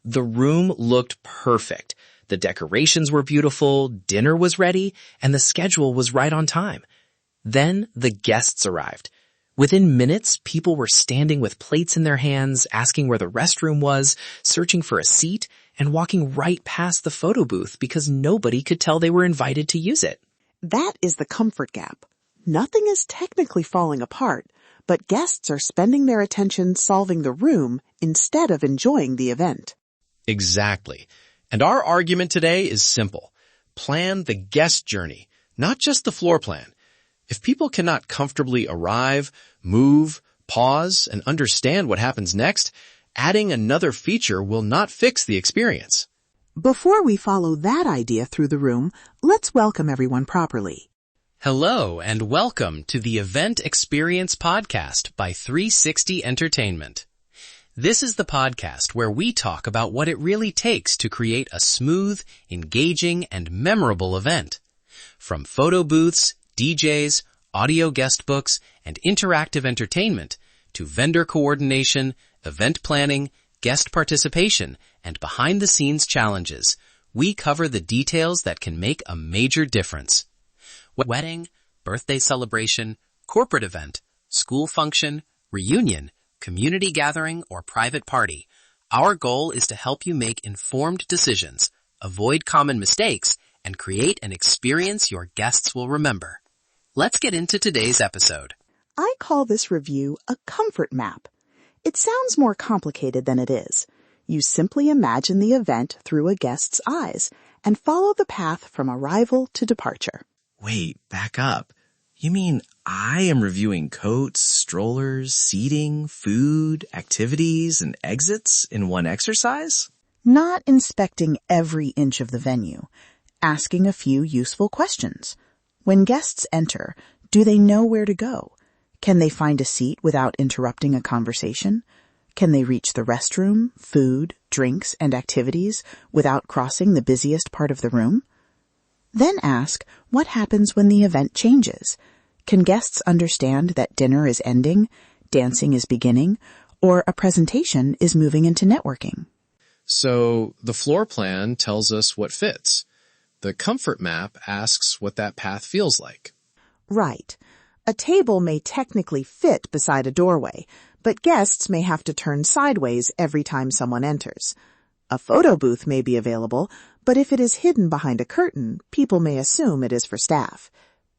The room looked perfect. The decorations were beautiful, dinner was ready, and the schedule was right on time. Then the guests arrived. Within minutes, people were standing with plates in their hands, asking where the restroom was, searching for a seat, and walking right past the photo booth because nobody could tell they were invited to use it. That is the comfort gap. Nothing is technically falling apart, but guests are spending their attention solving the room instead of enjoying the event. Exactly. And our argument today is simple. Plan the guest journey, not just the floor plan. If people cannot comfortably arrive, move, pause, and understand what happens next, adding another feature will not fix the experience. Before we follow that idea through the room, let's welcome everyone properly. Hello and welcome to the Event Experience Podcast by 360 Entertainment. This is the podcast where we talk about what it really takes to create a smooth, engaging, and memorable event. From photo booths, DJs, audio guest books, and interactive entertainment to vendor coordination, event planning, guest participation, and behind-the-scenes challenges, we cover the details that can make a major difference. Wedding, birthday celebration, corporate event, school function, reunion, community gathering, or private party, our goal is to help you make informed decisions, avoid common mistakes, and create an experience your guests will remember. Let's get into today's episode. I call this review a comfort map. It sounds more complicated than it is. You simply imagine the event through a guest's eyes and follow the path from arrival to departure. Wait, back up. You mean I am reviewing coats, strollers, seating, food, activities, and exits in one exercise? Not inspecting every inch of the venue. Asking a few useful questions. When guests enter, do they know where to go? Can they find a seat without interrupting a conversation? Can they reach the restroom, food, drinks, and activities without crossing the busiest part of the room? Then ask, what happens when the event changes? Can guests understand that dinner is ending, dancing is beginning, or a presentation is moving into networking? So the floor plan tells us what fits. The comfort map asks what that path feels like. Right. A table may technically fit beside a doorway, but guests may have to turn sideways every time someone enters. A photo booth may be available, but if it is hidden behind a curtain, people may assume it is for staff.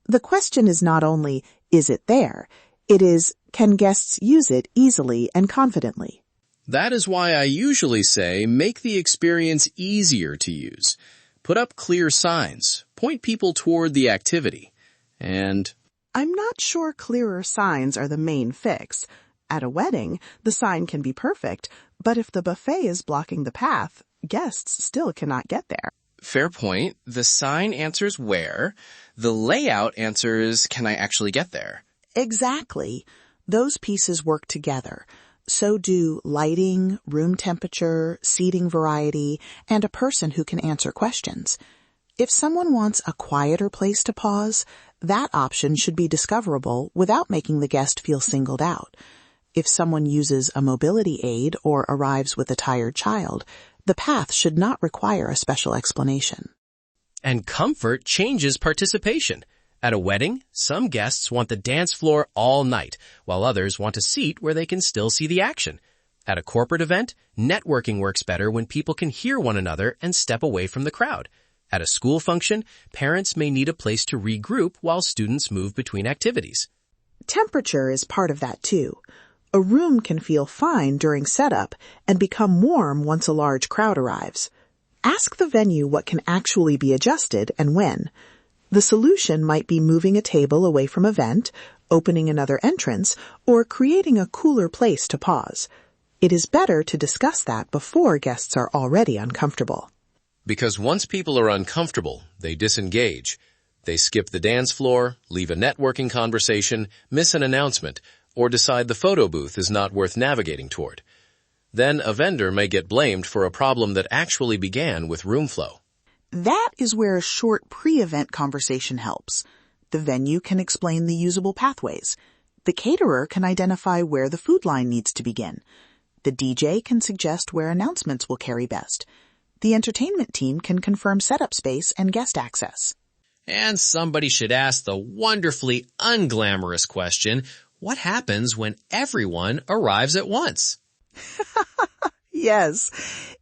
The question is not only, is it there? It is, can guests use it easily and confidently? That is why I usually say make the experience easier to use. Put up clear signs, point people toward the activity, and I'm not sure clearer signs are the main fix. At a wedding, the sign can be perfect, but if the buffet is blocking the path, guests still cannot get there. Fair point. The sign answers where. The layout answers, can I actually get there? Exactly. Those pieces work together. So do lighting, room temperature, seating variety, and a person who can answer questions. If someone wants a quieter place to pause, that option should be discoverable without making the guest feel singled out. If someone uses a mobility aid or arrives with a tired child, the path should not require a special explanation. And comfort changes participation. At a wedding, some guests want the dance floor all night, while others want a seat where they can still see the action. At a corporate event, networking works better when people can hear one another and step away from the crowd. At a school function, parents may need a place to regroup while students move between activities. Temperature is part of that too. A room can feel fine during setup and become warm once a large crowd arrives. Ask the venue what can actually be adjusted and when. The solution might be moving a table away from a vent, opening another entrance, or creating a cooler place to pause. It is better to discuss that before guests are already uncomfortable. Because once people are uncomfortable, they disengage. They skip the dance floor, leave a networking conversation, miss an announcement, or decide the photo booth is not worth navigating toward. Then a vendor may get blamed for a problem that actually began with room flow. That is where a short pre-event conversation helps. The venue can explain the usable pathways. The caterer can identify where the food line needs to begin. The DJ can suggest where announcements will carry best. The entertainment team can confirm setup space and guest access. And somebody should ask the wonderfully unglamorous question, what happens when everyone arrives at once? Yes.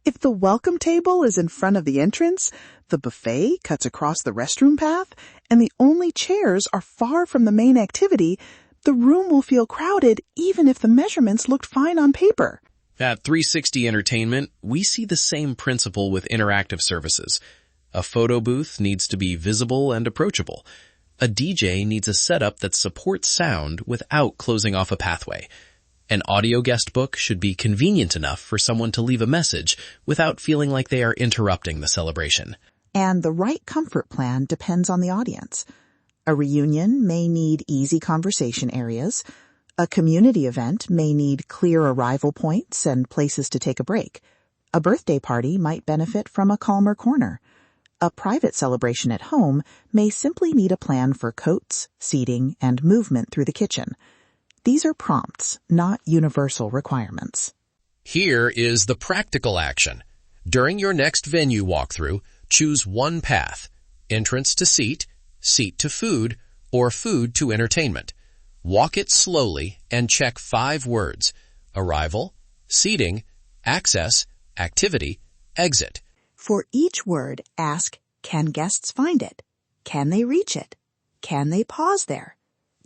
If the welcome table is in front of the entrance, the buffet cuts across the restroom path, and the only chairs are far from the main activity, the room will feel crowded even if the measurements looked fine on paper. At 360 Entertainment, we see the same principle with interactive services. A photo booth needs to be visible and approachable. A DJ needs a setup that supports sound without closing off a pathway. An audio guest book should be convenient enough for someone to leave a message without feeling like they are interrupting the celebration. And the right comfort plan depends on the audience. A reunion may need easy conversation areas. A community event may need clear arrival points and places to take a break. A birthday party might benefit from a calmer corner. A private celebration at home may simply need a plan for coats, seating, and movement through the kitchen. These are prompts, not universal requirements. Here is the practical action. During your next venue walkthrough, choose one path: entrance to seat, seat to food, or food to entertainment. Walk it slowly and check 5 words: arrival, seating, access, activity, exit. For each word, ask, can guests find it? Can they reach it? Can they pause there?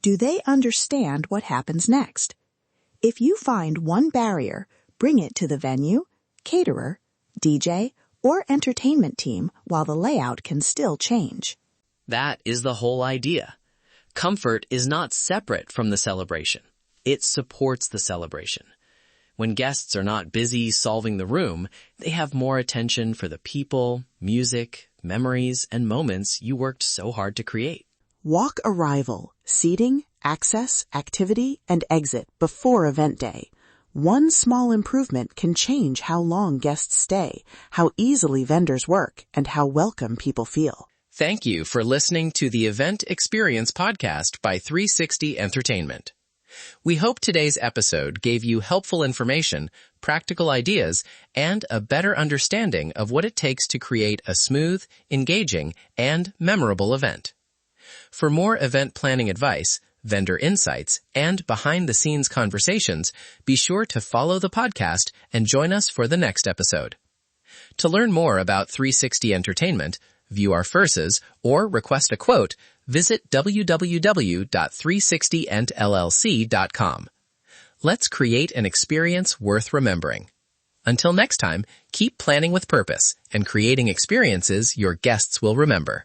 Do they understand what happens next? If you find one barrier, bring it to the venue, caterer, DJ, or entertainment team while the layout can still change. That is the whole idea. Comfort is not separate from the celebration. It supports the celebration. When guests are not busy solving the room, they have more attention for the people, music, memories, and moments you worked so hard to create. Walk arrival, seating, access, activity, and exit before event day. One small improvement can change how long guests stay, how easily vendors work, and how welcome people feel. Thank you for listening to the Event Experience podcast by 360 Entertainment. We hope today's episode gave you helpful information, practical ideas, and a better understanding of what it takes to create a smooth, engaging, and memorable event. For more event planning advice, vendor insights, and behind-the-scenes conversations, be sure to follow the podcast and join us for the next episode. To learn more about 360 Entertainment, view our verses, or request a quote, visit www.360entllc.com. Let's create an experience worth remembering. Until next time, keep planning with purpose and creating experiences your guests will remember.